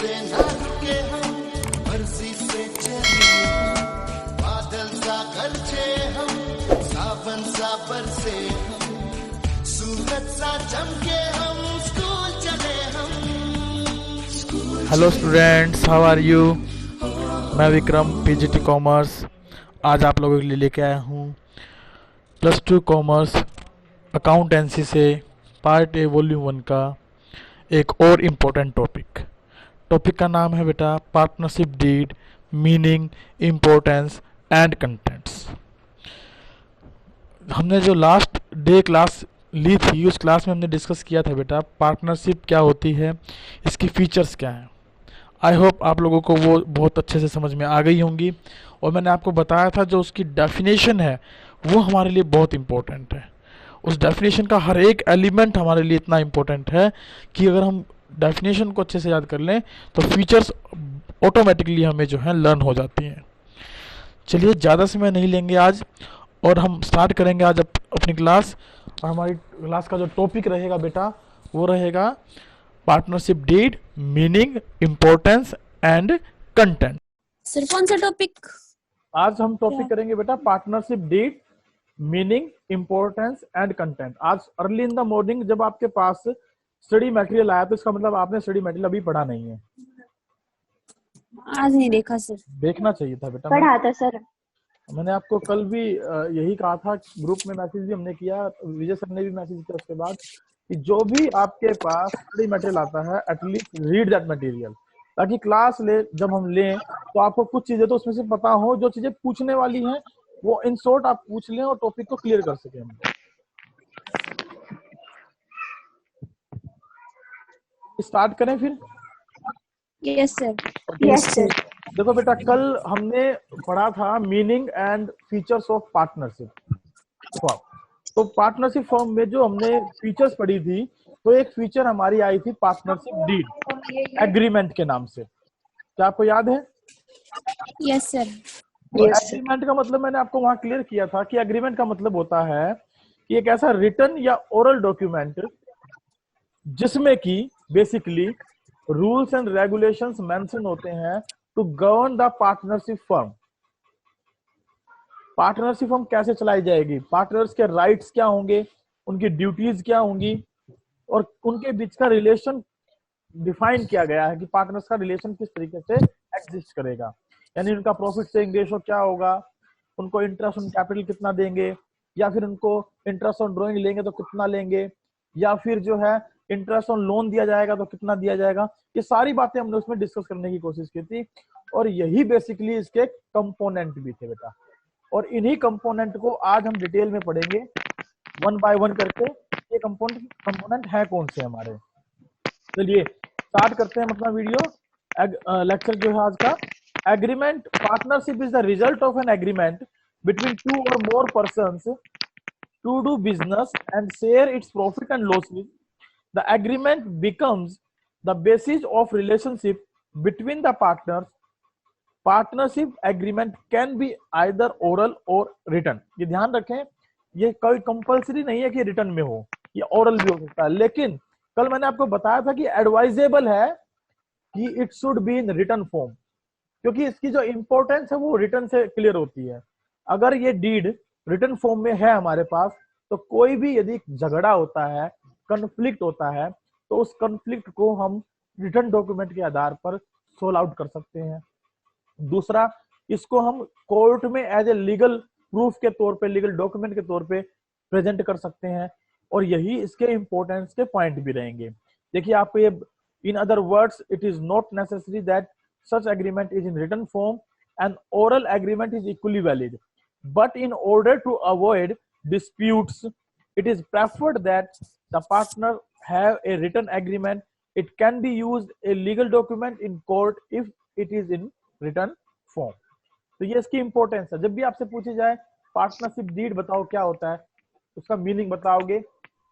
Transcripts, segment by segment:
से ना रुके हम, मर्जी से चले हम, बादल सा गरजे हम, सावन सा बरसे हम, सूरज सा चमके हम, स्कूल चले हम। Hello students, how are you. मैं विक्रम, पीजीटी कॉमर्स। आज आप लोगों के लिए लेके आया हूँ +2 कॉमर्स अकाउंटेंसी से पार्ट ए वॉल्यूम 1 का एक और इम्पोर्टेंट टॉपिक का नाम है बेटा partnership deed, meaning, importance and contents. हमने जो लास्ट डे क्लास ली थी उस क्लास में हमने डिस्कस किया था बेटा पार्टनरशिप क्या होती है, इसकी फीचर्स क्या हैं। आई होप आप लोगों को वो बहुत अच्छे से समझ में आ गई होंगी। और मैंने आपको बताया था जो उसकी डेफिनेशन है वो हमारे लिए बहुत इम्पोर्टेंट है। उस डेफिनेशन का हर एक एलिमेंट हमारे लिए इतना इम्पोर्टेंट है कि अगर हम डेफिनेशन को अच्छे से याद कर लें तो फीचर्स ऑटोमेटिकली हमें जो है लर्न हो जाती हैं। चलिए ज़्यादा समय नहीं लेंगे आज और हम स्टार्ट करेंगे आज अपनी क्लास। और हमारी क्लास का जो टॉपिक रहेगा बेटा वो रहेगा partnership deed, meaning, importance and content. Sir कौन सा टॉपिक? आज हम टॉपिक करेंगे बेटा partnership deed, meaning, importance and content. आज अर्ली इन द मॉर्निंग जब आपके पास स्टडी मटेरियल आया तो इसका मतलब आपने स्टडी मटेरियल अभी पढ़ा नहीं है। आज नहीं देखा सर। देखना चाहिए था बेटा। पढ़ा था सर। मैंने आपको कल भी यही कहा था, ग्रुप में मैसेज भी हमने किया, विजय सर ने भी मैसेज किया उसके बाद कि जो भी आपके पास स्टडी मटेरियल आता है एटलीस्ट रीड दैट मटेरियल, ताकि क्लास जब हम लें तो आपको कुछ चीजें तो उसमें से पता हो, जो चीजें पूछने वाली हैं वो इन शॉर्ट आप पूछ लें और टॉपिक को क्लियर कर सकें हम। स्टार्ट करें फिर। Yes sir. Yes sir. देखो बेटा कल हमने पढ़ा था meaning and features of partnership form. तो पार्टनरशिप फॉर्म में जो हमने फीचर्स पढ़ी थी तो एक फीचर हमारी आई थी पार्टनरशिप डीड एग्रीमेंट के नाम से। क्या आपको याद है? Yes sir. तो एग्रीमेंट का मतलब मैंने आपको वहां क्लियर किया था कि एग्रीमेंट का मतलब होता है कि एक ऐसा रिटन या ओरल डॉक्यूमेंट जिसमें कि basically rules and regulations mention होते हैं to govern the partnership firm. Partnership firm कैसे चलाई जाएगी, पार्टनर्स के राइट्स क्या होंगे, उनकी ड्यूटीज क्या होंगी और उनके बीच का रिलेशन डिफाइन किया गया है कि पार्टनर्स का रिलेशन किस तरीके से एग्जिस्ट करेगा। यानी उनका प्रॉफिट शेयरिंग रेशो क्या होगा, उनको इंटरेस्ट ऑन कैपिटल कितना देंगे, या फिर उनको इंटरेस्ट ऑन ड्रॉइंग लेंगे तो कितना लेंगे, या फिर जो है इंटरेस्ट ऑन लोन दिया जाएगा तो कितना दिया जाएगा। ये सारी बातें हमने उसमें डिस्कस करने की कोशिश की थी और यही बेसिकली इसके कंपोनेंट भी थे बेटा। और इन्हीं कंपोनेंट को आज हम डिटेल में पढ़ेंगे वन बाय वन करके, ये कंपोनेंट है कौन से हमारे। चलिए स्टार्ट करते हैं अपना वीडियो लेक्चर जो है आज का। Agreement partnership is the result of an agreement between 2 or more persons to do business and share its profit and losses. The agreement becomes the basis of relationship between the partners. Partnership agreement can be either oral or written. ये ध्यान रखें, ये कोई compulsory नहीं है कि written में हो, ये ओरल भी हो सकता है। लेकिन कल मैंने आपको बताया था कि एडवाइजेबल है कि it should be in written form, क्योंकि इसकी जो इंपॉर्टेंस है वो रिटन से क्लियर होती है। अगर ये डीड रिटन फॉर्म में है हमारे पास तो कोई भी यदि झगड़ा होता है, कन्फ्लिक्ट होता है, तो उस कन्फ्लिक्ट को हम रिटन डॉक्यूमेंट के आधार पर सोल्व आउट कर सकते हैं। दूसरा, इसको हम कोर्ट में एज ए लीगल प्रूफ के तौर पे, लीगल डॉक्यूमेंट के तौर पे प्रेजेंट कर सकते हैं और यही इसके इंपॉर्टेंस के पॉइंट भी रहेंगे। देखिए आपको ये, in other words, it is not necessary that such agreement is in written form, and oral agreement is equally valid, but in order to avoid disputes it is preferred that the partner have a written agreement. It can be used a legal document in court if it is in written form. तो ये इसकी importance है। जब भी आपसे पूछी जाए partnership deed बताओ क्या होता है, उसका मीनिंग बताओगे,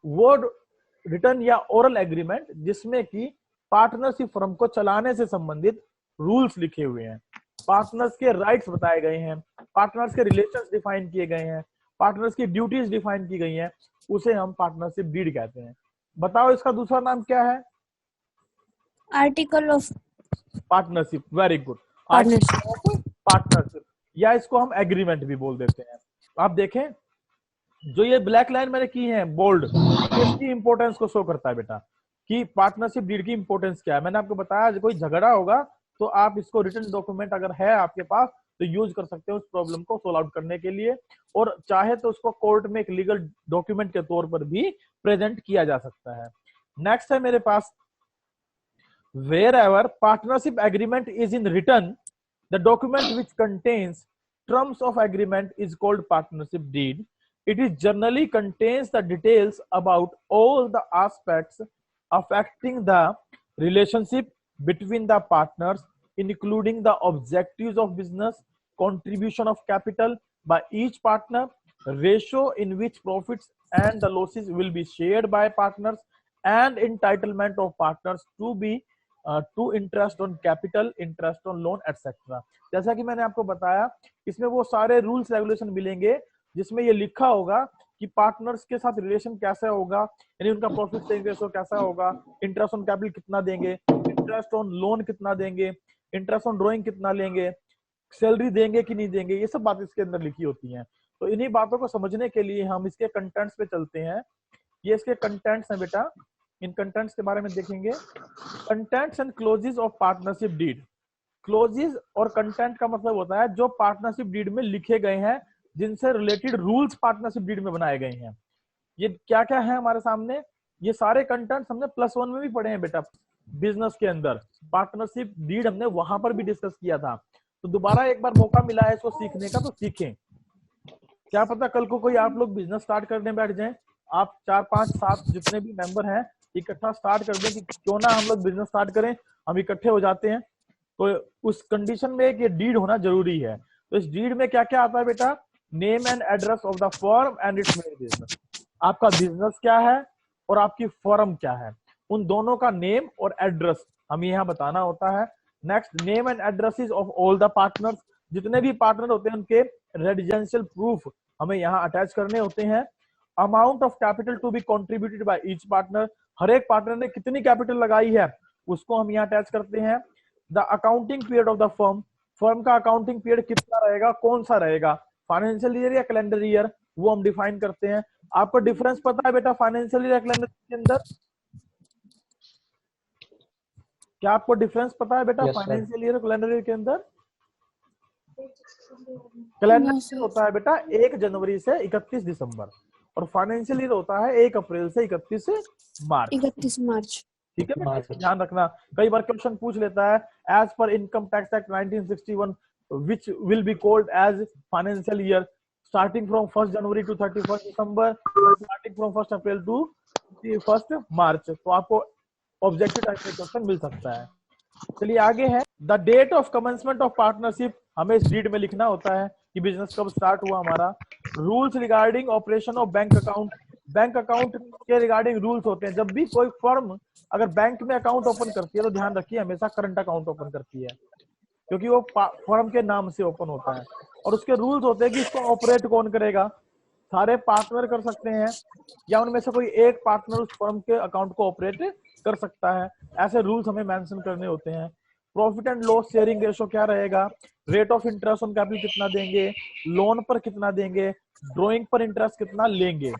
वर्ड रिटन या ओरल एग्रीमेंट जिसमें कि पार्टनरशिप फर्म को चलाने से संबंधित रूल्स लिखे हुए हैं, पार्टनर्स के राइट्स बताए गए हैं, पार्टनर्स के रिलेशंस डिफाइन किए गए हैं, पार्टनर्स की ड्यूटीज डिफाइन की गई हैं, उसे हम पार्टनरशिप डीड कहते हैं। बताओ इसका दूसरा नाम क्या है? Article of partnership, very good, Partnership. Partnership, या इसको हम एग्रीमेंट भी बोल देते हैं। आप देखें जो ये ब्लैक लाइन मैंने की है बोल्ड, इसकी इंपॉर्टेंस को शो करता है बेटा कि पार्टनरशिप डीड की इंपॉर्टेंस क्या है। मैंने आपको बताया कोई झगड़ा होगा तो आप इसको रिटन डॉक्यूमेंट अगर है आपके पास तो यूज कर सकते हो उस प्रॉब्लम को सोल्व आउट करने के लिए, और चाहे तो उसको कोर्ट में एक लीगल डॉक्यूमेंट के तौर पर भी प्रेजेंट किया जा सकता है। नेक्स्ट है मेरे पास, wherever partnership agreement is in written, the document which contains terms of agreement is called partnership deed. It is generally contains the details about all the aspects affecting the relationship between the partners, including the objectives of business, contribution of capital by each partner, ratio in which profits and the losses will be shared by partners, and entitlement of partners to interest on capital, interest on loan, etc. जैसा कि मैंने आपको बताया इसमें वो सारे rules regulation मिलेंगे जिसमें ये लिखा होगा कि पार्टनर्स के साथ रिलेशन कैसा होगा, यानी उनका प्रॉफिट शेयरिंग रेशो कैसा होगा, इंटरेस्ट ऑन कैपिटल कितना देंगे, इंटरेस्ट ऑन लोन कितना देंगे, इंटरेस्ट ऑन ड्रॉइंग कितना लेंगे, सैलरी देंगे कि नहीं देंगे, ये सब बातें इसके अंदर लिखी होती हैं। तो इन्हीं बातों को समझने के लिए हम इसके कंटेंट्स पे चलते हैं। ये इसके कंटेंट्स हैं बेटा, इन कंटेंट्स के बारे में देखेंगे। Contents and clauses of partnership deed. Clauses और कंटेंट का मतलब होता है जो पार्टनरशिप डीड में लिखे गए हैं, जिनसे रिलेटेड रूल्स पार्टनरशिप डीड में बनाए गए हैं। ये क्या क्या है हमारे सामने, ये सारे कंटेंट्स हमने +1 में भी पढ़े हैं बेटा। बिजनेस के अंदर पार्टनरशिप डीड हमने वहां पर भी डिस्कस किया था, तो दोबारा एक बार मौका मिला है इसको सीखने का तो सीखें। क्या पता कल को कोई आप लोग बिजनेस स्टार्ट करने बैठ जाएं, आप 4 5 7 जितने भी मेंबर हैं इकट्ठा स्टार्ट कर दें कि क्यों ना हम लोग बिजनेस स्टार्ट करें, हम इकट्ठे हो जाते हैं। तो उस कंडीशन में एक ये डीड होना जरूरी है। तो इस डीड में क्या क्या आता है बेटा, name and address of the firm and it's main business, आपका बिजनेस क्या है और आपकी फर्म क्या है, उन दोनों का नेम और एड्रेस हमें यहाँ बताना होता है। Next, name and addresses of all the partners, जितने भी पार्टनर होते हैं उनके रेजिडेंशियल प्रूफ हमें यहाँ अटैच करने होते हैं। Amount of capital to be contributed by each partner, हर एक पार्टनर ने कितनी कैपिटल लगाई है उसको हम यहाँ अटैच करते हैं। The accounting period of the firm, firm का अकाउंटिंग पीरियड कितना रहेगा, कौन सा रहेगा, फाइनेंशियल ईयर या कैलेंडर ईयर, वो हम डिफाइन करते हैं। आपको डिफरेंस पता है बेटा फाइनेंशियल ईयर या कैलेंडर के अंदर, क्या आपको डिफरेंस पता है बेटा फाइनेंशियल ईयर और कैलेंडर ईयर के अंदर? कैलेंडर ईयर होता है बेटा 1 जनवरी से 31 दिसंबर और फाइनेंशियल ईयर होता है 1 अप्रैल से 31 मार्च। 31 मार्च। ठीक है बेटा, ध्यान रखना। कई बार क्वेश्चन पूछ लेता है as per income tax act 1961 which will be called as financial year starting from 1st January to 31st December, starting from 1st April to 1st March। तो आपको ऑब्जेक्टिव टाइप में क्वेश्चन मिल सकता है। चलिए आगे है, the date of commencement of partnership, हमें इस डीड में लिखना होता है कि बिजनेस कब स्टार्ट हुआ हमारा। Rules regarding operation of bank account, bank account के रिगार्डिंग रूल्स होते हैं। जब भी कोई फर्म अगर बैंक में अकाउंट ओपन करती है तो ध्यान रखिए हमेशा करंट अकाउंट ओपन करती है, क्योंकि वो फर्म के नाम से ओपन होता है और उसके रूल्स होते हैं कि इसको ऑपरेट कौन करेगा, सारे पार्टनर कर सकते हैं या उनमें से कोई एक पार्टनर उस फर्म के अकाउंट को ऑपरेट कर सकता है, ऐसे रूल्स हमें मेंशन करने होते हैं। Profit and loss sharing ratio क्या रहेगा, rate of interest on capital कितना देंगे, लोन पर कितना देंगे, ड्रॉइंग पर इंटरेस्ट कितना लेंगे,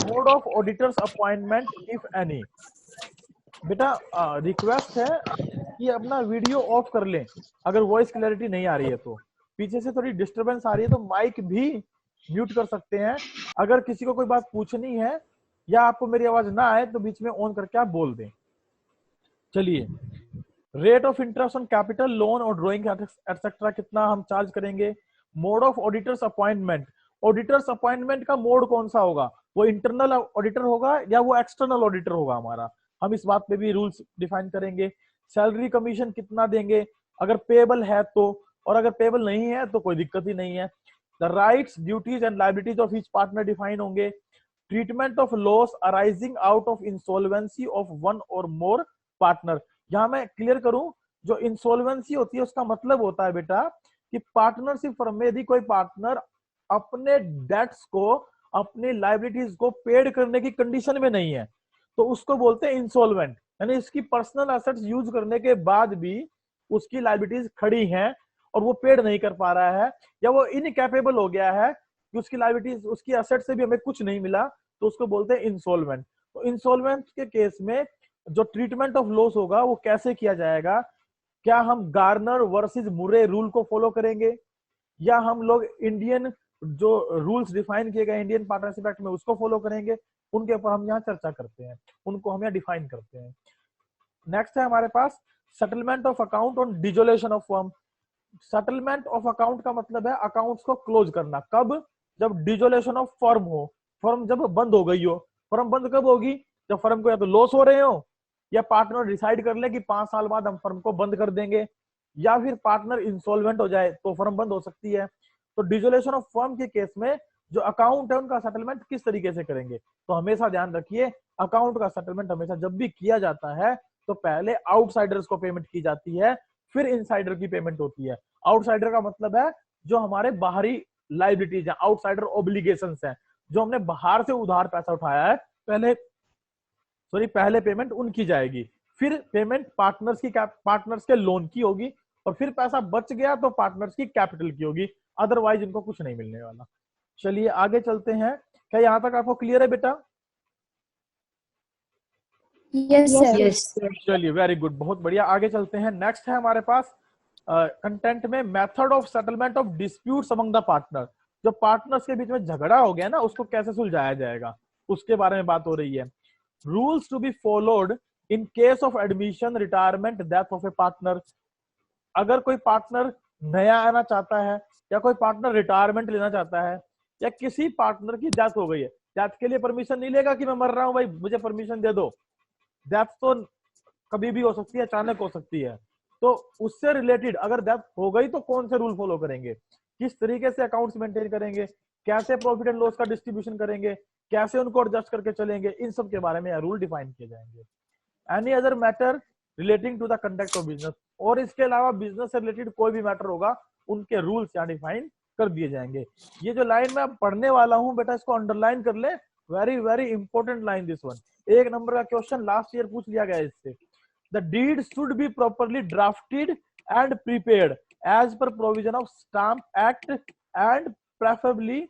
mode of auditors appointment if any. बेटा रिक्वेस्ट है कि अपना वीडियो ऑफ कर लें अगर वॉइस क्लैरिटी नहीं आ रही है तो, पीछे से थोड़ी डिस्टरबेंस आ रही है तो माइक भी म्यूट कर सकते हैं। अगर किसी को कोई बात पूछनी है या आपको मेरी आवाज ना आए तो बीच में ऑन करके आप बोल दें। चलिए, rate of interest on capital, loan और ड्रॉइंग एटसेट्रा कितना हम चार्ज करेंगे। Mode of auditors appointment, auditors appointment का मोड कौन सा होगा, वो इंटरनल ऑडिटर होगा या वो एक्सटर्नल ऑडिटर होगा हमारा, हम इस बात पे भी रूल्स डिफाइन करेंगे। सैलरी कमीशन कितना देंगे अगर पेबल है तो, और अगर पेबल नहीं है तो कोई दिक्कत ही नहीं है। The rights, duties and liabilities of each partner define होंगे। Treatment of loss arising out of insolvency of one or more partner. यहां मैं क्लियर करूं, जो इंसॉल्वेंसी होती है उसका मतलब होता है बेटा कि पार्टनरशिप फर्म में यदि कोई पार्टनर अपने डेट्स को, अपनी लायबिलिटीज को पेड करने की कंडीशन में नहीं है तो उसको बोलते हैं इंसॉल्वेंट, यानी इसकी पर्सनल एसेट्स यूज करने के बाद भी उसकी लायबिलिटीज खड़ी हैं और वो पेड नहीं कर पा रहा है, या वो इनकैपेबल हो गया है कि उसकी लायबिलिटीज, उसकी एसेट से भी हमें कुछ नहीं मिला, तो उसको बोलते हैं इंसॉल्वेंट। तो इंसॉल्वेंट के केस में जो ट्रीटमेंट ऑफ लॉस होगा वो कैसे किया जाएगा? क्या हम गार्नर वर्सेस मुरे रूल को फॉलो करेंगे, या हम लोग इंडियन जो रूल्स डिफाइन किए गए इंडियन पार्टनरशिप एक्ट में उसको फॉलो करेंगे? उनके ऊपर हम यहाँ चर्चा करते हैं, उनको हम यहाँ डिफाइन करते हैं। नेक्स्ट है हमारे पास settlement of account on dissolution of firm. Settlement of account का मतलब है अकाउंट्स को क्लोज करना। कब? जब डिजोल्यूशन ऑफ फर्म हो, फर्म जब बंद हो गई हो। फर्म बंद कब होगी? जब फर्म को या तो लॉस हो रहे हो, या पार्टनर डिसाइड कर ले कि 5 साल बाद हम फर्म को बंद कर देंगे, या फिर पार्टनर इंसॉल्वेंट हो जाए तो फर्म बंद हो सकती है। तो डिसोल्यूशन ऑफ फर्म के केस में जो अकाउंट है उनका सेटलमेंट किस तरीके से करेंगे? तो हमेशा ध्यान रखिए, अकाउंट का सेटलमेंट हमेशा जब भी किया जाता है तो पहले आउटसाइडर्स को पेमेंट की जाती है, फिर इनसाइडर की पेमेंट होती है। आउटसाइडर का मतलब है जो हमारे बाहरी लाइबिलिटीज है, आउटसाइडर ऑब्लिगेशंस है, जो हमने बाहर से उधार पैसा उठाया है, पहले पेमेंट उनकी जाएगी, फिर पेमेंट पार्टनर्स के लोन की होगी, और फिर पैसा बच गया तो पार्टनर्स की कैपिटल की होगी, अदरवाइज इनको कुछ नहीं मिलने वाला। चलिए आगे चलते हैं। क्या यहां तक आपको क्लियर है बेटा? Yes sir. चलिए वेरी गुड, बहुत बढ़िया। आगे चलते हैं। नेक्स्ट है हमारे पास कंटेंट में method of settlement of disputes among the partner. जो पार्टनर्स के बीच में झगड़ा हो गया ना, उसको कैसे सुलझाया जाएगा उसके बारे में बात हो रही है। Rules to be followed in case of admission, retirement, death of a partner. अगर कोई पार्टनर नया आना चाहता है, या कोई पार्टनर रिटायरमेंट लेना चाहता है, या किसी पार्टनर की डेथ हो गई है, डेथ के लिए परमिशन नहीं लेगा कि मैं मर रहा हूं भाई मुझे परमिशन दे दो। डेथ तो कभी भी हो सकती है, अचानक हो सकती है। तो उससे रिलेटेड अगर डेथ हो गई तो कौन से रूल फॉलो करेंगे, किस तरीके से अकाउंट्स मेंटेन करेंगे, कैसे प्रॉफिट एंड लॉस का डिस्ट्रीब्यूशन करेंगे, कैसे उनको एडजस्ट करके चलेंगे, इन सब के बारे में रूल डिफाइन किए जाएंगे। Any other matter relating to the conduct of business, और इसके अलावा बिजनेस से रिलेटेड कोई भी मैटर होगा उनके रूल्स यहाँ डिफाइन कर दिए जाएंगे। ये जो लाइन मैं पढ़ने वाला हूँ बेटा, इसको अंडरलाइन कर ले, very very important line this one. 1 number का क्वेश्चन लास्ट ईयर पूछ लिया गया इससे। The deed should be properly drafted and prepared as per provision of stamp act and preferably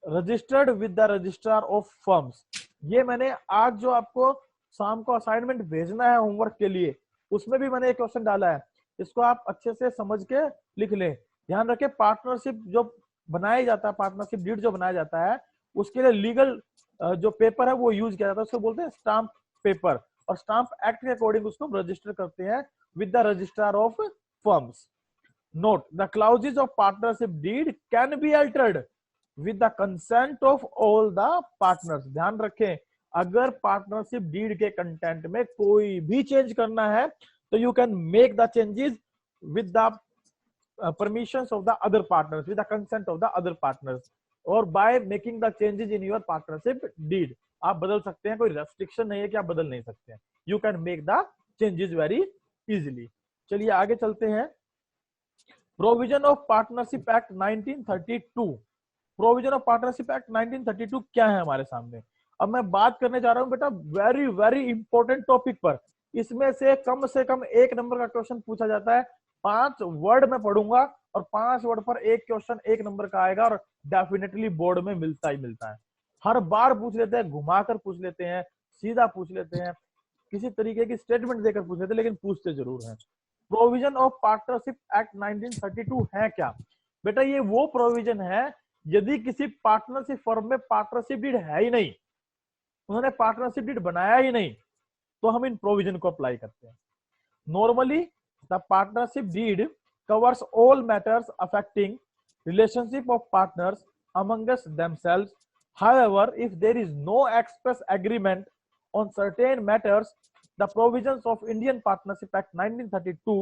registered with the registrar of firms. ये मैंने आज जो आपको शाम को असाइनमेंट भेजना है होमवर्क के लिए, उसमें भी मैंने एक क्वेश्चन डाला है, इसको आप अच्छे से समझ के लिख लें। ध्यान रखें, पार्टनरशिप जो बनाया जाता है, पार्टनरशिप डीड जो बनाया जाता है, उसके लिए लीगल जो पेपर है वो यूज किया जाता है, उसको बोलते हैं स्टाम्प पेपर, और स्टाम्प एक्ट के अकॉर्डिंग उसको रजिस्टर करते हैं with the registrar of firms. Note the clauses of partnership deed can be altered with the consent of all the partners. ध्यान रखें, अगर पार्टनरशिप डीड के कंटेंट में कोई भी चेंज करना है तो you can make the changes with the permissions of the other partners, with the consent of the other partners, or by making the changes in your partnership deed। आप बदल सकते हैं, कोई रेस्ट्रिक्शन नहीं है कि आप बदल नहीं सकते हैं, you can make the changes very easily। चलिए आगे चलते हैं। Provision of partnership act 1932। Provision of partnership act 1932 क्या है हमारे सामने? अब मैं बात करने जा रहा हूं बेटा वेरी वेरी इंपॉर्टेंट टॉपिक पर। इसमें से कम 1 नंबर का क्वेश्चन पूछा जाता है। 5 वर्ड में पढ़ूंगा और 5 वर्ड पर एक क्वेश्चन 1 नंबर का आएगा, और डेफिनेटली बोर्ड में मिलता ही मिलता है। हर बार पूछ लेते हैं, घुमाकर पूछ लेते हैं, सीधा पूछ लेते हैं, किसी तरीके की स्टेटमेंट देकर पूछ लेते हैं, लेकिन पूछते जरूर हैं। प्रोविजन ऑफ पार्टनरशिप एक्ट 1932 है क्या बेटा? ये वो प्रोविजन है यदि किसी पार्टनरशिप फर्म में पार्टनरशिप डीड है ही नहीं, उन्होंने पार्टनरशिप डीड बनाया ही नहीं, तो हम इन प्रोविजन को अप्लाई करते हैं। Normally the partnership deed covers all matters affecting relationship of partners amongst themselves. However, if there is no express agreement on certain matters, the provisions of Indian Partnership Act 1932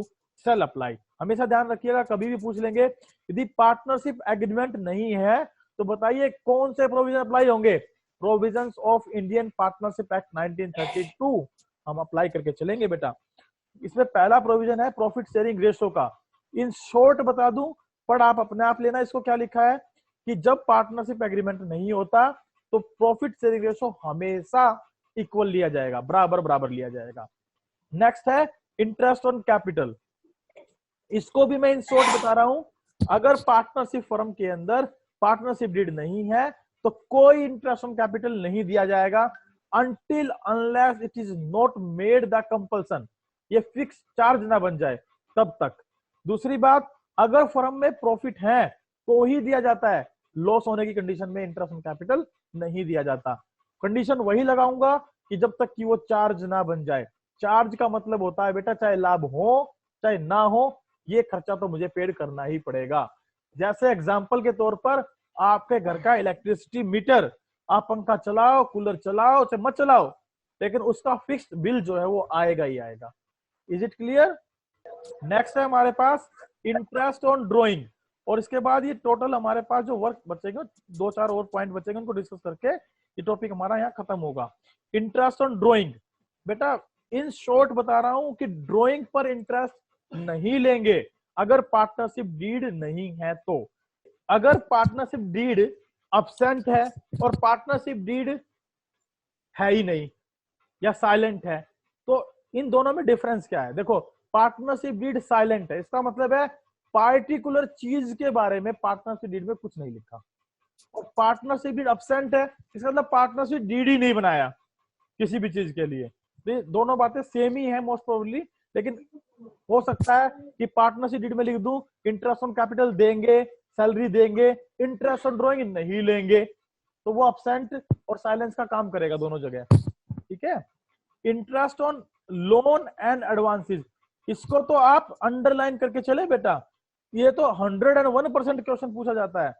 shall apply। हमेशा ध्यान रखिएगा, कभी भी पूछ लेंगे यदि partnership agreement नहीं है तो बताइए कौन से प्रोविजन अप्लाई होंगे? Provisions of Indian partnership act 1932 हम अप्लाई करके चलेंगे बेटा। इसमें पहला प्रोविजन है प्रॉफिट शेयरिंग रेशो का। इन शॉर्ट बता दूं, पर आप अपने आप लेना, इसको क्या लिखा है कि जब पार्टनरशिप एग्रीमेंट नहीं होता तो प्रॉफिट शेयरिंग रेशो हमेशा इक्वल लिया जाएगा, बराबर बराबर लिया जाएगा। नेक्स्ट है इंटरेस्ट ऑन कैपिटल। इसको भी मैं इन शॉर्ट बता रहा हूं, अगर पार्टनरशिप फर्म के अंदर पार्टनरशिप डीड नहीं है तो कोई इंटरेस्ट ऑन कैपिटल नहीं दिया जाएगा until unless it is not made the compulsion, ये फिक्स चार्ज ना बन जाए तब तक। दूसरी बात, अगर फर्म में प्रॉफिट है तो ही दिया जाता है, लॉस होने की कंडीशन में इंटरेस्ट ऑन कैपिटल नहीं दिया जाता। कंडीशन वही लगाऊंगा कि जब तक कि वो चार्ज ना बन जाए। चार्ज का मतलब होता है बेटा चाहे लाभ हो चाहे ना हो, ये खर्चा तो मुझे पेड करना ही पड़ेगा। जैसे एग्जांपल के तौर पर आपके घर का इलेक्ट्रिसिटी मीटर, आप पंखा चलाओ कूलर चलाओ चाहे मत चलाओ, लेकिन उसका फिक्स्ड बिल जो है वो आएगा ही आएगा। Is it clear? नेक्स्ट है हमारे पास इंटरेस्ट ऑन ड्रॉइंग, और इसके बाद ये टोटल हमारे पास जो वर्क बचेगा, 2-4 और पॉइंट बचेंगे, उनको डिस्कस करके ये टॉपिक हमारा यहाँ खत्म होगा। इंटरेस्ट ऑन ड्रॉइंग, बेटा इन शॉर्ट बता रहा हूं कि ड्रॉइंग पर इंटरेस्ट नहीं लेंगे अगर पार्टनरशिप डीड नहीं है तो। अगर पार्टनरशिप डीड अब्सेंट है और पार्टनरशिप डीड है ही नहीं या साइलेंट है, तो इन दोनों में डिफरेंस क्या है? देखो, पार्टनरशिप डीड साइलेंट है, इसका मतलब है पार्टिकुलर चीज के बारे में पार्टनरशिप डीड में कुछ नहीं लिखा। और पार्टनरशिप डीड अब्सेंट है, इसका मतलब पार्टनरशिप डीड ही नहीं बनाया किसी भी चीज के लिए। तो दोनों बातें सेम ही है मोस्ट प्रोबेबली, लेकिन हो सकता है कि पार्टनरशिप डीड में लिख दूं इंटरेस्ट ऑन कैपिटल देंगे, सैलरी देंगे, इंटरेस्ट ऑन ड्रॉइंग नहीं लेंगे, तो वो अब्सेंट और साइलेंस का काम करेगा दोनों जगह। ठीक है। Interest on loan and advances, इसको तो आप अंडरलाइन करके चले बेटा, ये तो 101% क्वेश्चन पूछा जाता है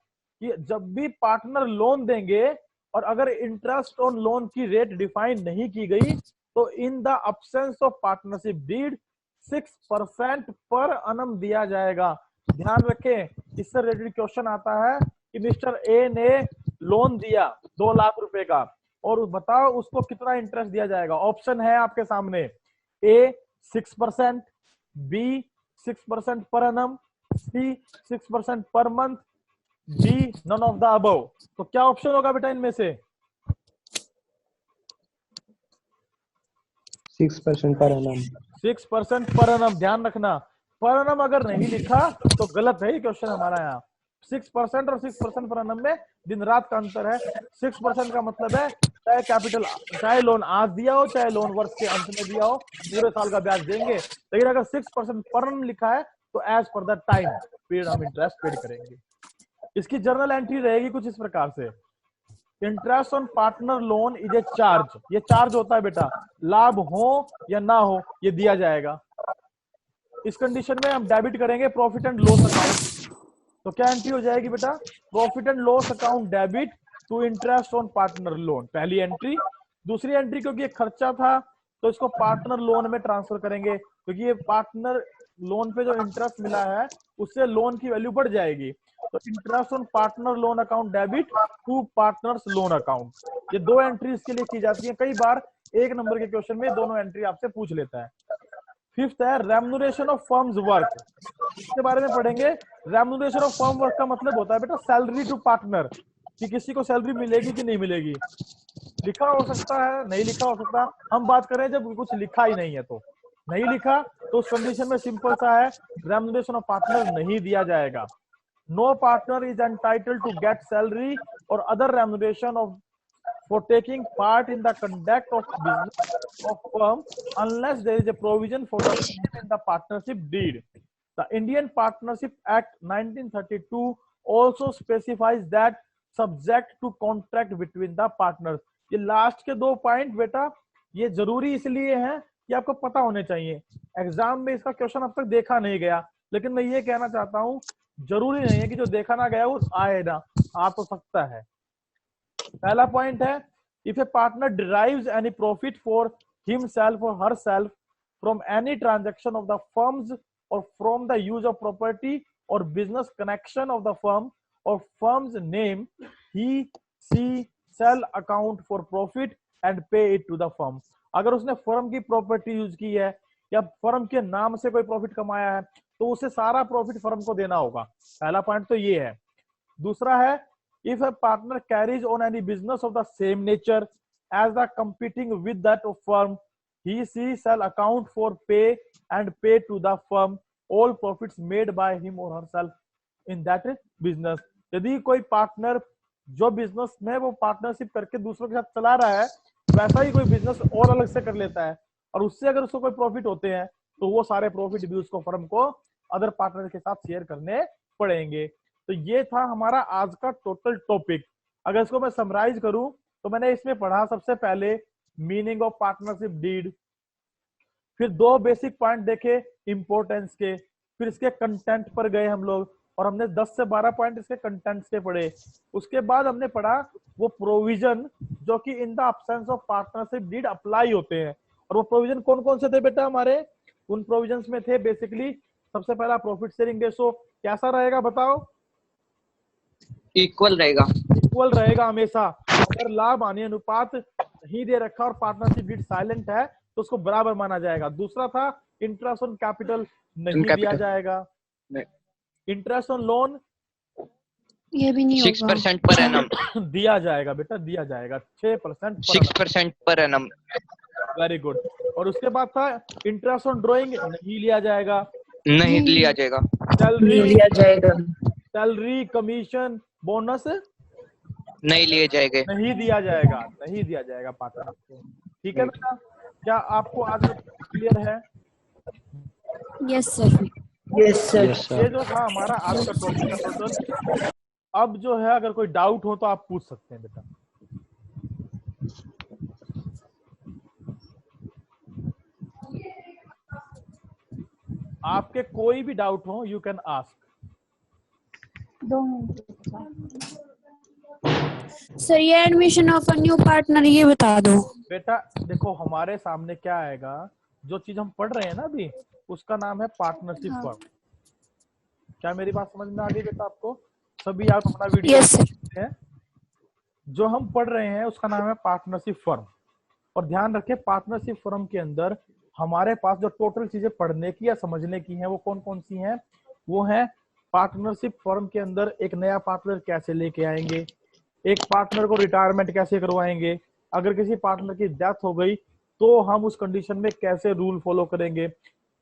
कि जब भी पार्टनर लोन देंगे और अगर इंटरेस्ट ऑन लोन की रेट डिफाइन नहीं की गई तो in the absence of partnership deed 6% per annum दिया जाएगा। ध्यान रखें, इससे रिलेटेड क्वेश्चन आता है कि मिस्टर ए ने लोन दिया 2 लाख रुपए का, और बताओ उसको कितना इंटरेस्ट दिया जाएगा। ऑप्शन है आपके सामने, ए 6%, B 6% per annum, C 6% per month, D none of the above. तो क्या ऑप्शन होगा बेटा इनमें से? 6% पर annum। 6% per annum। ध्यान रखना, पर annum अगर नहीं लिखा तो गलत है ये क्वेश्चन हमारा। यहाँ 6% और 6% पर annum में दिन रात का अंतर है। 6% का मतलब है चाहे कैपिटल, चाहे लोन आज दिया हो चाहे लोन वर्ष के अंत में दिया हो, पूरे साल का ब्याज देंगे। लेकिन अगर 6% पर annum लिखा है तो as per the time period हम इंटरेस्ट पेड करेंगे। इसकी जर्नल एंट्री रहेगी कुछ इस प्रकार से, interest on partner loan is a charge. ये चार्ज होता है बेटा, लाभ हो या ना हो ये दिया जाएगा। इस कंडीशन में हम डेबिट करेंगे प्रॉफिट एंड लॉस अकाउंट। तो क्या एंट्री हो जाएगी बेटा? Profit and loss account debit to interest on partner loan, पहली एंट्री। दूसरी एंट्री, क्योंकि ये खर्चा था तो इसको पार्टनर लोन में ट्रांसफर करेंगे, क्योंकि ये पार्टनर लोन पे जो इंटरेस्ट मिला है उससे लोन की वैल्यू बढ़ जाएगी। तो interest on partner loan account debit to partners loan account. ये 2 एंट्री इसके लिए की जाती है। कई बार 1 नंबर के क्वेश्चन में दोनों एंट्री आपसे पूछ लेता है। फिफ्थ है रेम्यूनरेशन ऑफ फर्म्स वर्क, इसके बारे में पढ़ेंगे। रेम्यूनरेशन ऑफ फर्म वर्क का मतलब होता है बेटा सैलरी टू पार्टनर, कि किसी को सैलरी मिलेगी कि नहीं मिलेगी। लिखा हो सकता है, नहीं लिखा हो सकता। हम बात करें जब कुछ लिखा ही नहीं है, तो नहीं लिखा तो उस कंडीशन में सिंपल सा है, रेम्यूनरेशन ऑफ पार्टनर नहीं दिया जाएगा। No partner is entitled to get salary or other remuneration of for taking part in the conduct of business of firm unless there is a provision for the same in the partnership deed. The Indian Partnership Act 1932 also specifies that subject to contract between the partners. ये last के 2 point बेटा ये जरूरी इसलिए हैं कि आपको पता होने चाहिए। एग्जाम में इसका क्वेश्चन अब तक देखा नहीं गया, लेकिन मैं ये कहना चाहता हूं जरूरी नहीं है कि जो देखा ना गया वो आए ना, आ तो सकता है। पहला पॉइंट है, if a partner derives any profit for himself or herself from any transaction of the firms or from the use of property or business connection of the firm or firm's name, he shall account for profit and pay it to the firm. अगर उसने firm की property use की है या firm के नाम से कोई प्रॉफिट कमाया है तो उसे सारा प्रॉफिट फर्म को देना होगा। पहला पॉइंट तो ये है। दूसरा है, if a partner carries on any business of the same nature as the competing with that of firm, he she shall account for pay and pay to the firm all profits made by him or herself in that business। यदि कोई partner जो business में वो partnership करके दूसरों के साथ चला रहा है, वैसा ही कोई बिजनेस और अलग से कर लेता है और उससे अगर उसको कोई प्रॉफिट होते हैं तो वो सारे प्रॉफिट भी उसको फर्म को अदर पार्टनर के साथ शेयर करने पड़ेंगे। तो ये था हमारा आज का टोटल टॉपिक। अगर इसको मैं समराइज करूं तो मैंने इसमें पढ़ा सबसे पहले मीनिंग ऑफ पार्टनरशिप डीड, फिर 2 बेसिक पॉइंट देखे इंपॉर्टेंस के, फिर इसके कंटेंट पर गए हम लोग और हमने 10 से 12 पॉइंट इसके कंटेंट्स के पढ़े। उसके बाद हमने पढ़ा वो प्रोविजन जो कि in the absence of partnership deed apply होते हैं। और वो प्रोविजन कौन कौन से थे बेटा हमारे? उन प्रोविजंस में थे बेसिकली सबसे पहला प्रॉफिट शेयरिंग रेशो कैसा रहेगा बताओ? इक्वल रहेगा। इक्वल रहेगा हमेशा। अगर लाभ हानि अनुपात नहीं दे रखा और पार्टनरशिप डीड साइलेंट है तो उसको बराबर माना जाएगा। दूसरा था इंटरेस्ट ऑन कैपिटल नहीं दिया जाएगा। इंटरेस्ट ऑन लोन ये भी नहीं 6% पर एनम दिया जाएगा बेटा, दिया जाएगा 6% पर एनम। Very good. और उसके बाद था इंटरेस्ट ऑन ड्रॉइंग नहीं लिया जाएगा। नहीं लिया जाएगा। सैलरी कमीशन बोनस नहीं लिए जाएंगे। नहीं दिया जाएगा, नहीं दिया जाएगा पार्टनर को। ठीक है बेटा, क्या आपको आज क्लियर है? Yes sir. Yes sir. ये जो था हमारा आज का टॉपिक का टोटल। अब जो है अगर कोई डाउट हो तो आप पूछ सकते हैं बेटा। आपके कोई भी डाउट हो you can ask. 2 minute sir, ये admission of a new partner ये बता दो बेटा। देखो हमारे सामने क्या आएगा, जो चीज हम पढ़ रहे हैं ना अभी, उसका नाम है पार्टनरशिप फर्म। क्या मेरी बात समझ में आ गई बेटा आपको? सभी आप अपना वीडियो है जो हम पढ़ रहे हैं उसका नाम है पार्टनरशिप फर्म। और ध्यान रखें पार्टनरशिप फर्म के अंदर हमारे पास जो टोटल चीजें पढ़ने की या समझने की हैं वो कौन कौन सी हैं? वो है पार्टनरशिप फर्म के अंदर एक नया पार्टनर कैसे लेके आएंगे, एक पार्टनर को रिटायरमेंट कैसे करवाएंगे, अगर किसी पार्टनर की डेथ हो गई तो हम उस कंडीशन में कैसे रूल फॉलो करेंगे,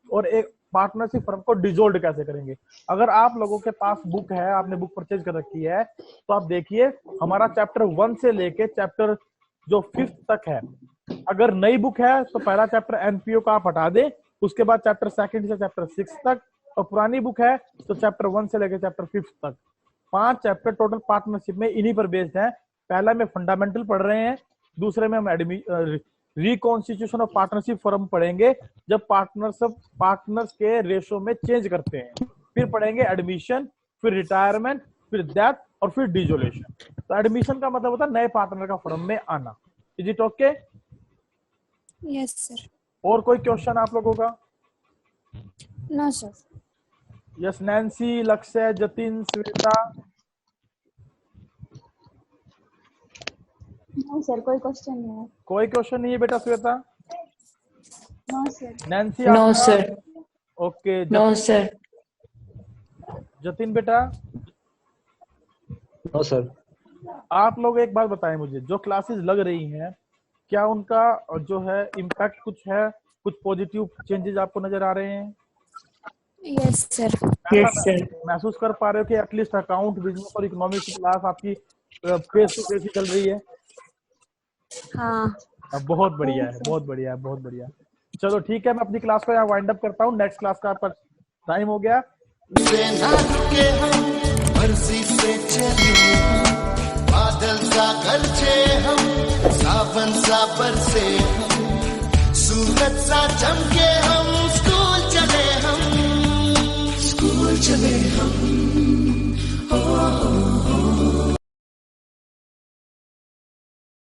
और एक पार्टनरशिप फर्म को डिसॉल्व कैसे करेंगे। अगर आप लोगों के पास बुक है, आपने बुक परचेज कर रखी है, तो आप देखिए हमारा चैप्टर 1 से लेके चैप्टर जो 5th तक है। अगर नई बुक है तो पहला चैप्टर एनपीओ का आप हटा दें, उसके बाद चैप्टर 2 से चैप्टर 6 तक, और पुरानी बुक है तो चैप्टर 1 से लेकर चैप्टर 5 तक 5 चैप्टर टोटल पार्टनरशिप में इन्हीं पर बेस्ड है। पहला में फंडामेंटल पढ़ रहे हैं, दूसरे में हम रिकॉन्स्टिट्यूशन ऑफ पार्टनरशिप फर्म पढ़ेंगे जब पार्टनर्स के रेशो में चेंज करते हैं, फिर पढ़ेंगे एडमिशन, फिर रिटायरमेंट, फिर डेथ और फिर डिसोल्यूशन। तो एडमिशन का मतलब होता है नए पार्टनर का फर्म में आना। Is it okay? Yes sir. और कोई क्वेश्चन आप लोगों का? No sir. Yes Nancy, Lakshya, Jatin, Shweta. No sir, कोई क्वेश्चन नहीं है। कोई क्वेश्चन नहीं है बेटा Shweta? No sir. Nancy? No sir. Okay. No sir. Jatin बेटा? No sir. आप लोग एक बात बताएं मुझे, जो क्लासेस लग रही हैं क्या उनका जो है इम्पैक्ट कुछ है, कुछ पॉजिटिव चेंजेस आपको नजर आ रहे हैं? Yes sir. Yes sir. महसूस कर पा रहे हो कि एटलीस्ट अकाउंट, बिजनेस और इकोनॉमिक्स की क्लास आपकी फेस टू फेस चल रही है? हाँ। बहुत बढ़िया है, बहुत बढ़िया है, बहुत बढ़िया। चलो ठीक है, मैं अपनी क्लास को यहाँ वाइंड अप करता हूँ। नेक्स्ट क्लास का आपका टाइम हो गया। ना रुके हम, मर्जी से चले हम, बादल सा गरजे हम, सावन सा बरसे हम, सूरज सा चमके हम, स्कूल चले हम, स्कूल चले हम।